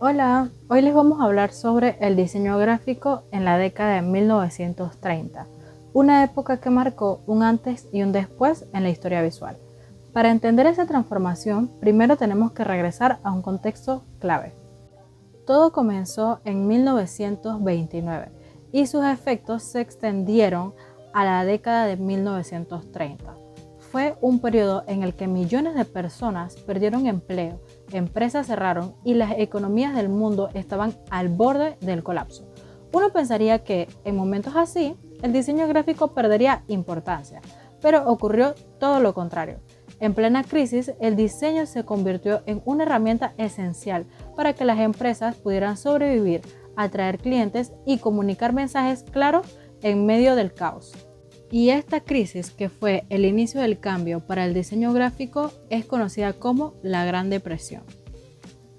Hola, hoy les vamos a hablar sobre el diseño gráfico en la década de 1930, una época que marcó un antes y un después en la historia visual. Para entender esa transformación, primero tenemos que regresar a un contexto clave. Todo comenzó en 1929 y sus efectos se extendieron a la década de 1930. Fue un periodo en el que millones de personas perdieron empleo, empresas cerraron y las economías del mundo estaban al borde del colapso. Uno pensaría que en momentos así el diseño gráfico perdería importancia, pero ocurrió todo lo contrario. En plena crisis, el diseño se convirtió en una herramienta esencial para que las empresas pudieran sobrevivir, atraer clientes y comunicar mensajes claros en medio del caos. Y esta crisis, que fue el inicio del cambio para el diseño gráfico, es conocida como la Gran Depresión.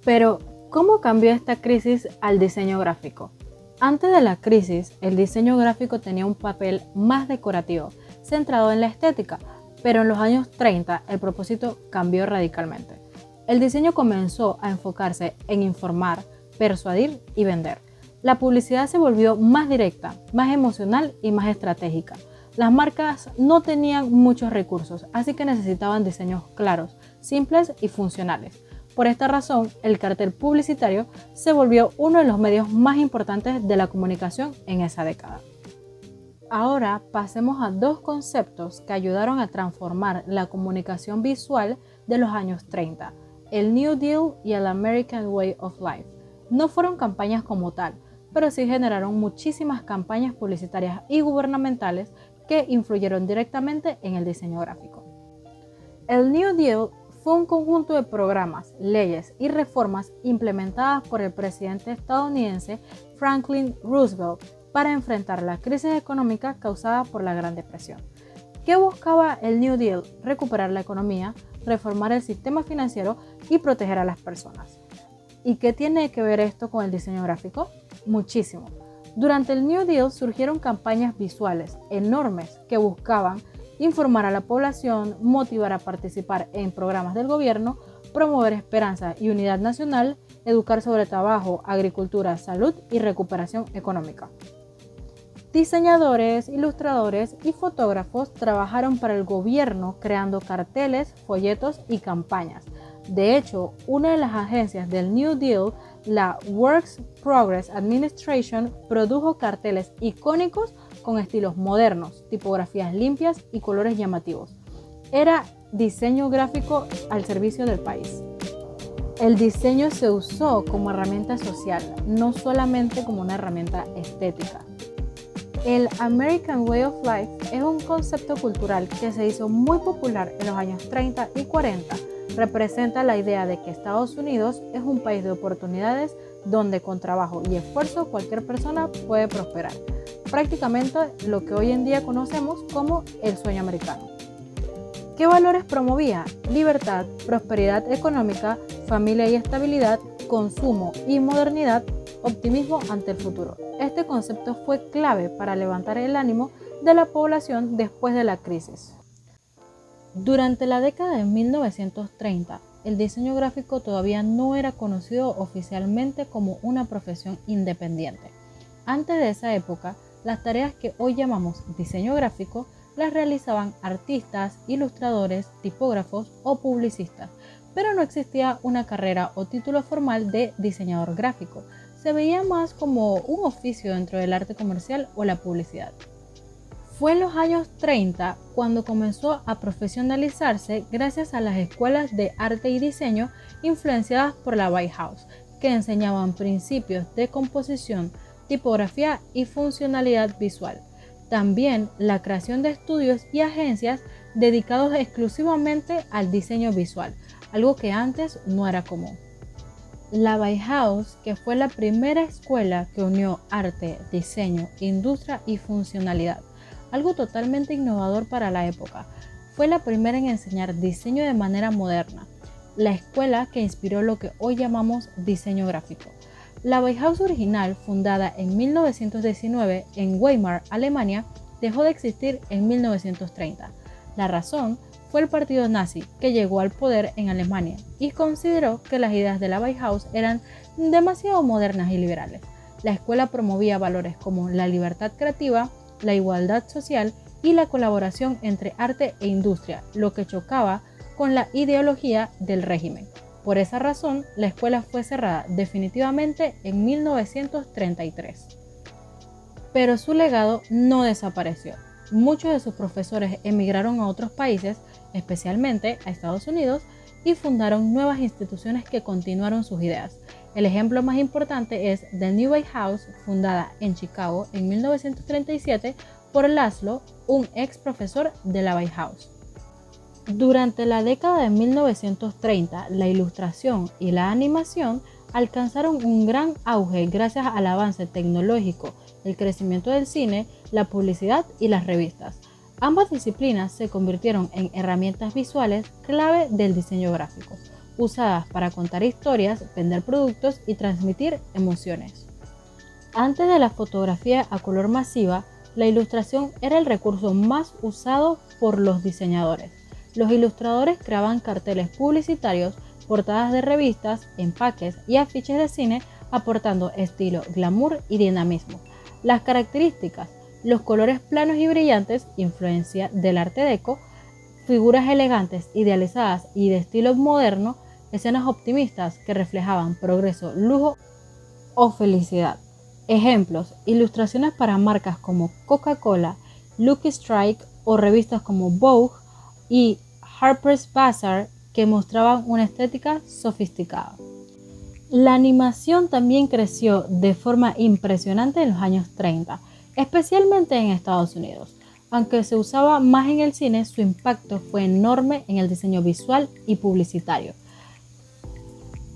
Pero, ¿cómo cambió esta crisis al diseño gráfico? Antes de la crisis, el diseño gráfico tenía un papel más decorativo, centrado en la estética, pero en los años 30 el propósito cambió radicalmente. El diseño comenzó a enfocarse en informar, persuadir y vender. La publicidad se volvió más directa, más emocional y más estratégica. Las marcas no tenían muchos recursos, así que necesitaban diseños claros, simples y funcionales. Por esta razón, el cartel publicitario se volvió uno de los medios más importantes de la comunicación en esa década. Ahora pasemos a dos conceptos que ayudaron a transformar la comunicación visual de los años 30, el New Deal y el American Way of Life. No fueron campañas como tal, pero sí generaron muchísimas campañas publicitarias y gubernamentales que influyeron directamente en el diseño gráfico. El New Deal fue un conjunto de programas, leyes y reformas implementadas por el presidente estadounidense Franklin Roosevelt para enfrentar la crisis económica causada por la Gran Depresión. ¿Qué buscaba el New Deal? Recuperar la economía, reformar el sistema financiero y proteger a las personas. ¿Y qué tiene que ver esto con el diseño gráfico? Muchísimo. Durante el New Deal surgieron campañas visuales enormes que buscaban informar a la población, motivar a participar en programas del gobierno, promover esperanza y unidad nacional, educar sobre trabajo, agricultura, salud y recuperación económica. Diseñadores, ilustradores y fotógrafos trabajaron para el gobierno creando carteles, folletos y campañas. De hecho, una de las agencias del New Deal, la Works Progress Administration, produjo carteles icónicos con estilos modernos, tipografías limpias y colores llamativos. Era diseño gráfico al servicio del país. El diseño se usó como herramienta social, no solamente como una herramienta estética. El American Way of Life es un concepto cultural que se hizo muy popular en los años 30 y 40. Representa la idea de que Estados Unidos es un país de oportunidades donde con trabajo y esfuerzo cualquier persona puede prosperar. Prácticamente lo que hoy en día conocemos como el sueño americano. ¿Qué valores promovía? Libertad, prosperidad económica, familia y estabilidad, consumo y modernidad, optimismo ante el futuro. Este concepto fue clave para levantar el ánimo de la población después de la crisis. Durante la década de 1930, el diseño gráfico todavía no era conocido oficialmente como una profesión independiente. Antes de esa época, las tareas que hoy llamamos diseño gráfico las realizaban artistas, ilustradores, tipógrafos o publicistas, pero no existía una carrera o título formal de diseñador gráfico. Se veía más como un oficio dentro del arte comercial o la publicidad. Fue en los años 30 cuando comenzó a profesionalizarse gracias a las escuelas de arte y diseño influenciadas por la Bauhaus, que enseñaban principios de composición, tipografía y funcionalidad visual. También la creación de estudios y agencias dedicados exclusivamente al diseño visual, algo que antes no era común. La Bauhaus, que fue la primera escuela que unió arte, diseño, industria y funcionalidad, algo totalmente innovador para la época, fue la primera en enseñar diseño de manera moderna, la escuela que inspiró lo que hoy llamamos diseño gráfico. La Bauhaus original, fundada en 1919 en Weimar, Alemania, dejó de existir en 1930. La razón fue el partido nazi que llegó al poder en Alemania y consideró que las ideas de la Bauhaus eran demasiado modernas y liberales. La escuela promovía valores como la libertad creativa, la igualdad social y la colaboración entre arte e industria, lo que chocaba con la ideología del régimen. Por esa razón, la escuela fue cerrada definitivamente en 1933. Pero su legado no desapareció. Muchos de sus profesores emigraron a otros países, especialmente a Estados Unidos, y fundaron nuevas instituciones que continuaron sus ideas. El ejemplo más importante es The New Bauhaus, fundada en Chicago en 1937 por Laszlo, un ex profesor de la Bauhaus. Durante la década de 1930, la ilustración y la animación alcanzaron un gran auge gracias al avance tecnológico, el crecimiento del cine, la publicidad y las revistas. Ambas disciplinas se convirtieron en herramientas visuales clave del diseño gráfico, usadas para contar historias, vender productos y transmitir emociones. Antes de la fotografía a color masiva, la ilustración era el recurso más usado por los diseñadores. Los ilustradores creaban carteles publicitarios, portadas de revistas, empaques y afiches de cine, aportando estilo, glamour y dinamismo. Las características: los colores planos y brillantes, influencia del arte deco, figuras elegantes, idealizadas y de estilo moderno, escenas optimistas que reflejaban progreso, lujo o felicidad. Ejemplos: ilustraciones para marcas como Coca-Cola, Lucky Strike o revistas como Vogue y Harper's Bazaar, que mostraban una estética sofisticada. La animación también creció de forma impresionante en los años 30, especialmente en Estados Unidos. Aunque se usaba más en el cine, su impacto fue enorme en el diseño visual y publicitario.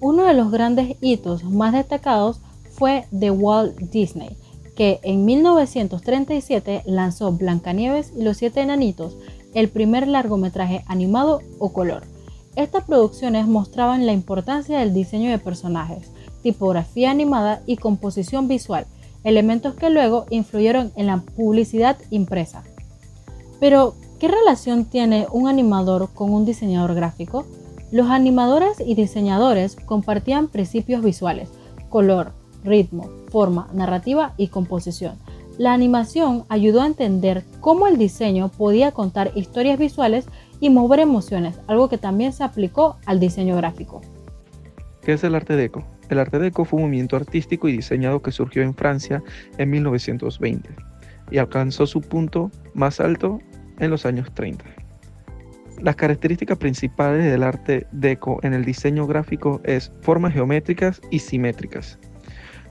Uno de los grandes hitos más destacados fue de Walt Disney, que en 1937 lanzó Blancanieves y los Siete Enanitos, el primer largometraje animado o color. Estas producciones mostraban la importancia del diseño de personajes, tipografía animada y composición visual, elementos que luego influyeron en la publicidad impresa. Pero, ¿qué relación tiene un animador con un diseñador gráfico? Los animadores y diseñadores compartían principios visuales: color, ritmo, forma, narrativa y composición. La animación ayudó a entender cómo el diseño podía contar historias visuales y mover emociones, algo que también se aplicó al diseño gráfico. ¿Qué es el Arte Deco? El Arte Deco fue un movimiento artístico y diseñado que surgió en Francia en 1920 y alcanzó su punto más alto en los años 30. Las características principales del Arte Deco en el diseño gráfico es formas geométricas y simétricas.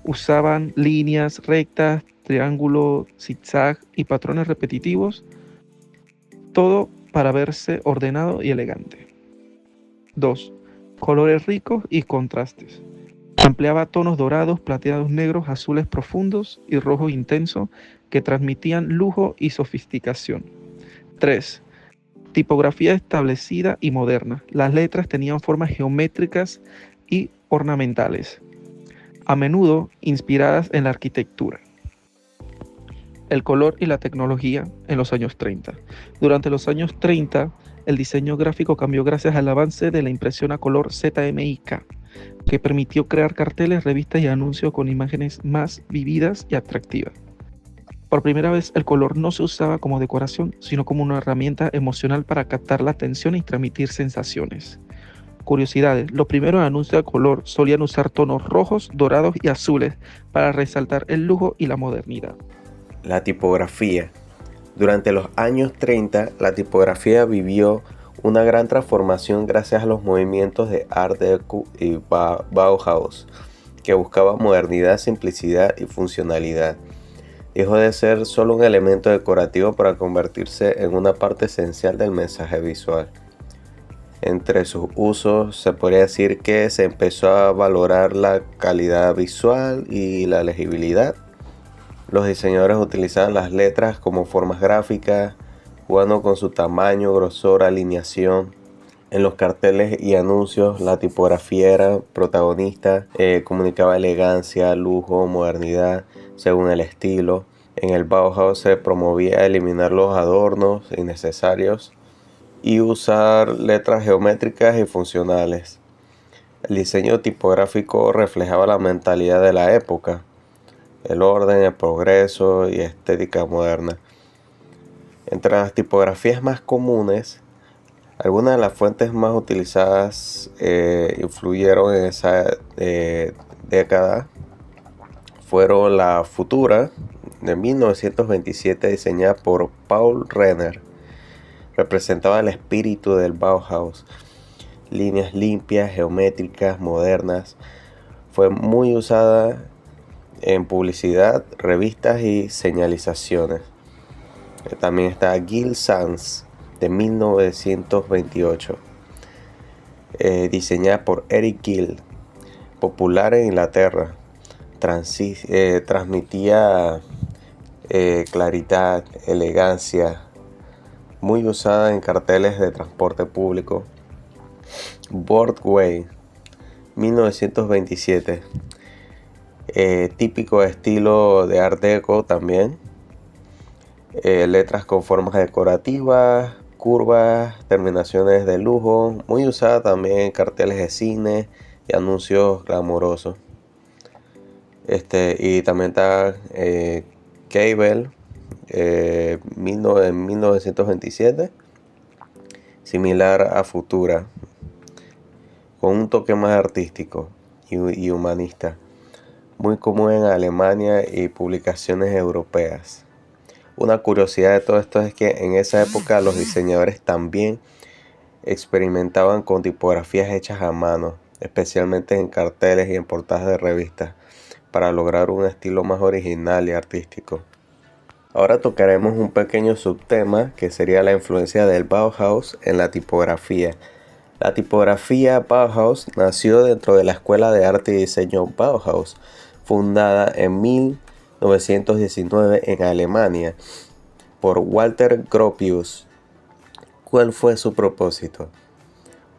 Usaban líneas rectas, triángulo, zigzag y patrones repetitivos, todo para verse ordenado y elegante. 2. Colores ricos y contrastes. Empleaba tonos dorados, plateados, negros, azules profundos y rojo intenso que transmitían lujo y sofisticación. 3. Tipografía establecida y moderna. Las letras tenían formas geométricas y ornamentales, a menudo inspiradas en la arquitectura. El color y la tecnología en los años 30. Durante los años 30, el diseño gráfico cambió gracias al avance de la impresión a color ZMIK, que permitió crear carteles, revistas y anuncios con imágenes más vividas y atractivas. Por primera vez, el color no se usaba como decoración, sino como una herramienta emocional para captar la atención y transmitir sensaciones. Curiosidades: los primeros anuncios a color solían usar tonos rojos, dorados y azules para resaltar el lujo y la modernidad. La tipografía. Durante los años 30, la tipografía vivió una gran transformación gracias a los movimientos de Art Deco y Bauhaus, que buscaban modernidad, simplicidad y funcionalidad. Dejó de ser solo un elemento decorativo para convertirse en una parte esencial del mensaje visual. Entre sus usos se podría decir que se empezó a valorar la calidad visual y la legibilidad. Los diseñadores utilizaban las letras como formas gráficas, jugando con su tamaño, grosor, alineación. En los carteles y anuncios, la tipografía era protagonista, comunicaba elegancia, lujo, modernidad, según el estilo. En el Bauhaus se promovía eliminar los adornos innecesarios y usar letras geométricas y funcionales. El diseño tipográfico reflejaba la mentalidad de la época, el orden, el progreso y estética moderna. Entre las tipografías más comunes, algunas de las fuentes más utilizadas influyeron en esa década fueron la Futura de 1927, diseñada por Paul Renner. Representaba el espíritu del Bauhaus. Líneas limpias, geométricas, modernas. Fue muy usada en publicidad, revistas y señalizaciones. También está Gill Sans de 1928, diseñada por Eric Gill, popular en Inglaterra. Transmitía claridad, elegancia, muy usada en carteles de transporte público. Broadway, 1927, típico estilo de Art Deco también. Letras con formas decorativas, curvas, terminaciones de lujo, muy usada también en carteles de cine y anuncios glamorosos. Y también está Cable en 1927, similar a Futura, con un toque más artístico y humanista, muy común en Alemania y publicaciones europeas. Una curiosidad de todo esto es que en esa época los diseñadores también experimentaban con tipografías hechas a mano, especialmente en carteles y en portadas de revistas, para lograr un estilo más original y artístico. Ahora tocaremos un pequeño subtema que sería la influencia del Bauhaus en la tipografía. La tipografía Bauhaus nació dentro de la Escuela de Arte y Diseño Bauhaus, fundada en 1919 en Alemania por Walter Gropius. ¿Cuál fue su propósito?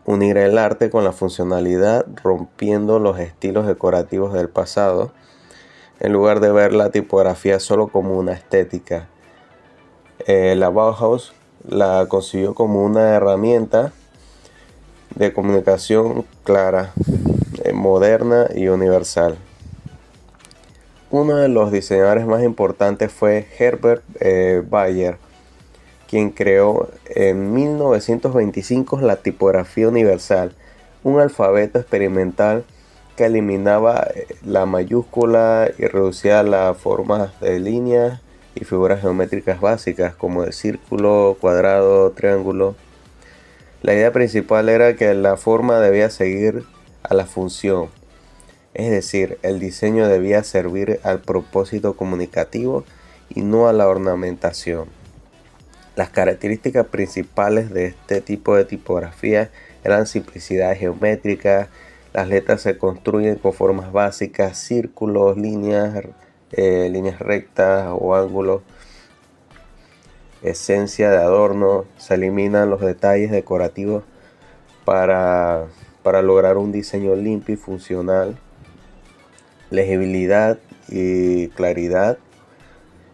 Unir el arte con la funcionalidad, rompiendo los estilos decorativos del pasado, en lugar de ver la tipografía solo como una estética. La Bauhaus la concibió como una herramienta de comunicación clara, moderna y universal. Uno de los diseñadores más importantes fue Herbert Bayer, quien creó en 1925 la tipografía universal, un alfabeto experimental que eliminaba la mayúscula y reducía las formas de líneas y figuras geométricas básicas como el círculo, cuadrado, triángulo. La idea principal era que la forma debía seguir a la función, es decir, el diseño debía servir al propósito comunicativo y no a la ornamentación. Las características principales de este tipo de tipografía eran simplicidad geométrica. Las letras se construyen con formas básicas, círculos, líneas rectas o ángulos. Esencia de adorno, se eliminan los detalles decorativos para lograr un diseño limpio y funcional. Legibilidad y claridad.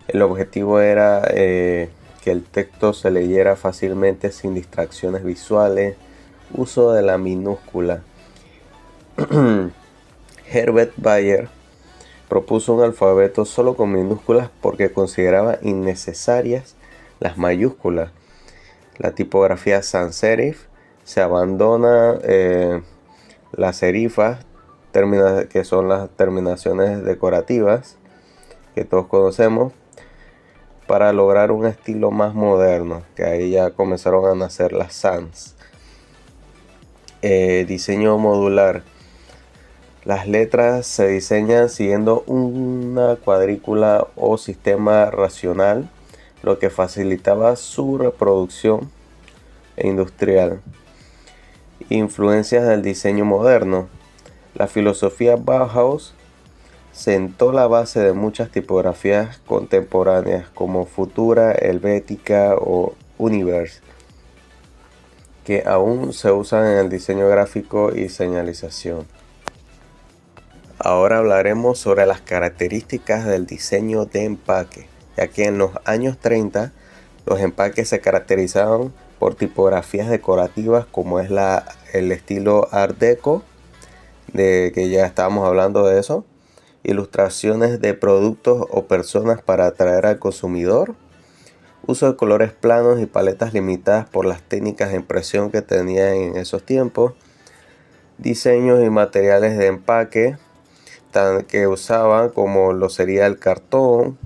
El objetivo era que el texto se leyera fácilmente sin distracciones visuales. Uso de la minúscula. Herbert Bayer propuso un alfabeto solo con minúsculas porque consideraba innecesarias las mayúsculas. La tipografía sans serif se abandona las serifas, que son las terminaciones decorativas que todos conocemos, para lograr un estilo más moderno, que ahí ya comenzaron a nacer las sans. Diseño modular. Las letras se diseñan siguiendo una cuadrícula o sistema racional, lo que facilitaba su reproducción industrial. Influencias del diseño moderno. La filosofía Bauhaus sentó la base de muchas tipografías contemporáneas como Futura, Helvética o Univers, que aún se usan en el diseño gráfico y señalización. Ahora hablaremos sobre las características del diseño de empaque, ya que en los años 30 los empaques se caracterizaban por tipografías decorativas como es el estilo Art Deco, de que ya estábamos hablando de eso, ilustraciones de productos o personas para atraer al consumidor, uso de colores planos y paletas limitadas por las técnicas de impresión que tenían en esos tiempos, diseños y materiales de empaque que usaban como lo sería el cartón,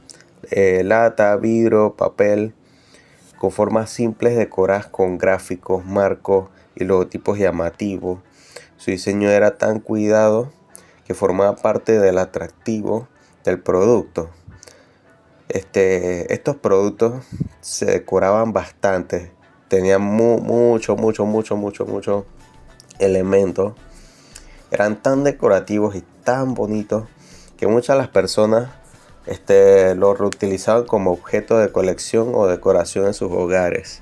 lata, vidrio, papel, con formas simples decoradas con gráficos, marcos y logotipos llamativos. Su diseño era tan cuidado que formaba parte del atractivo del producto. Estos productos se decoraban bastante, tenían mucho elementos, eran tan decorativos y tan bonitos que muchas de las personas lo reutilizaban como objeto de colección o decoración en sus hogares.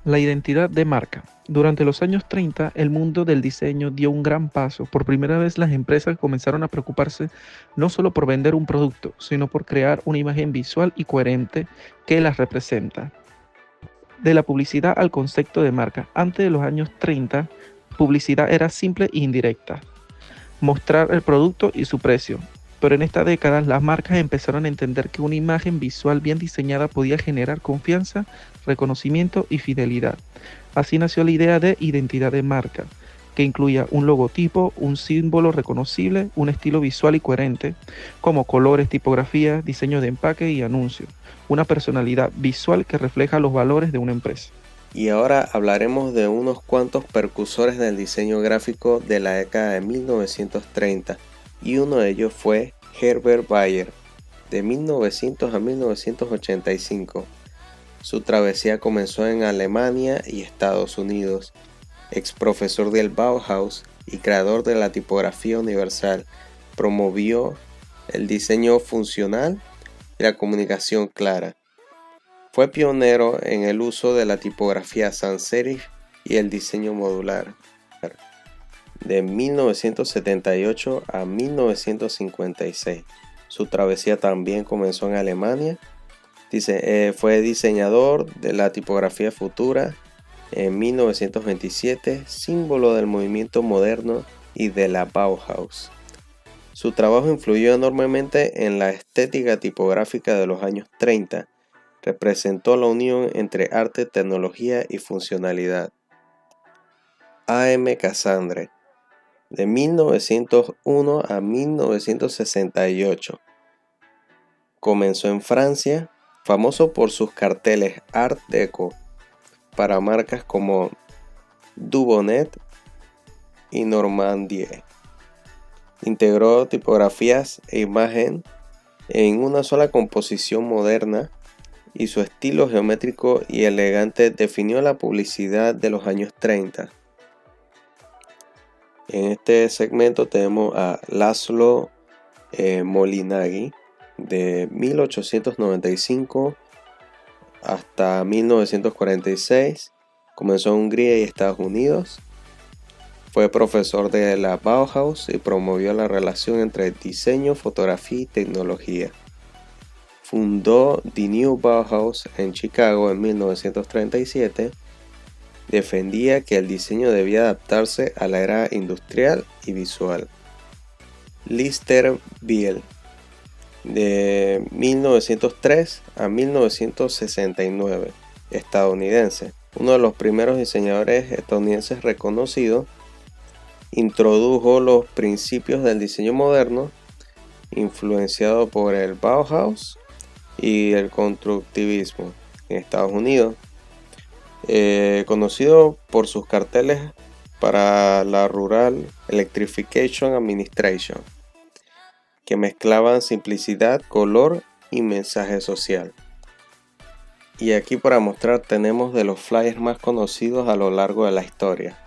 La identidad de marca. Durante los años 30, el mundo del diseño dio un gran paso. Por primera vez, las empresas comenzaron a preocuparse no solo por vender un producto, sino por crear una imagen visual y coherente que las representa. De la publicidad al concepto de marca. Antes de los años 30, publicidad era simple e indirecta. Mostrar el producto y su precio. Pero en esta década las marcas empezaron a entender que una imagen visual bien diseñada podía generar confianza, reconocimiento y fidelidad. Así nació la idea de identidad de marca, que incluía un logotipo, un símbolo reconocible, un estilo visual y coherente, como colores, tipografías, diseño de empaque y anuncios, una personalidad visual que refleja los valores de una empresa. Y ahora hablaremos de unos cuantos precursores del diseño gráfico de la década de 1930, y uno de ellos fue Herbert Bayer, de 1900 a 1985. Su travesía comenzó en Alemania y Estados Unidos. Ex profesor del Bauhaus y creador de la tipografía universal, promovió el diseño funcional y la comunicación clara. Fue pionero en el uso de la tipografía sans serif y el diseño modular. De 1978 a 1956. Su travesía también comenzó en Alemania. Fue diseñador de la tipografía futura en 1927, símbolo del movimiento moderno y de la Bauhaus. Su trabajo influyó enormemente en la estética tipográfica de los años 30. Representó la unión entre arte, tecnología y funcionalidad. A.M. Cassandre, de 1901 a 1968. Comenzó en Francia, famoso por sus carteles Art Deco para marcas como Dubonnet y Normandie. Integró tipografías e imagen en una sola composición moderna, y su estilo geométrico y elegante definió la publicidad de los años 30. En este segmento tenemos a Laszlo Molinari, de 1895 hasta 1946. Comenzó en Hungría y Estados Unidos. Fue profesor de la Bauhaus y promovió la relación entre diseño, fotografía y tecnología. Fundó The New Bauhaus en Chicago en 1937. Defendía que el diseño debía adaptarse a la era industrial y visual. Lister Biel, de 1903 a 1969, estadounidense, uno de los primeros diseñadores estadounidenses reconocidos, introdujo los principios del diseño moderno, influenciado por el Bauhaus y el constructivismo en Estados Unidos. Conocido por sus carteles para la Rural Electrification Administration, que mezclaban simplicidad, color y mensaje social. Y aquí para mostrar tenemos de los flyers más conocidos a lo largo de la historia.